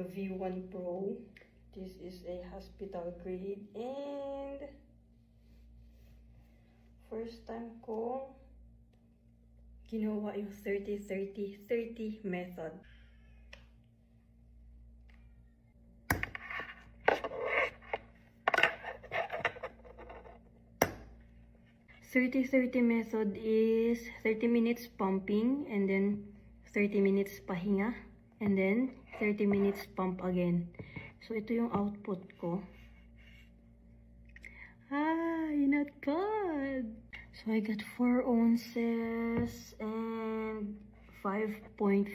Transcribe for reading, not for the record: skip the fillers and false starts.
the V1 Pro. This is a hospital grade and first time ko ginawa yung 30-30-30 method. Method is 30 minutes pumping and then 30 minutes pahinga and then 30 minutes pump again. So ito yung output ko. Ay, not bad. So I got 4 ounces and 5.5.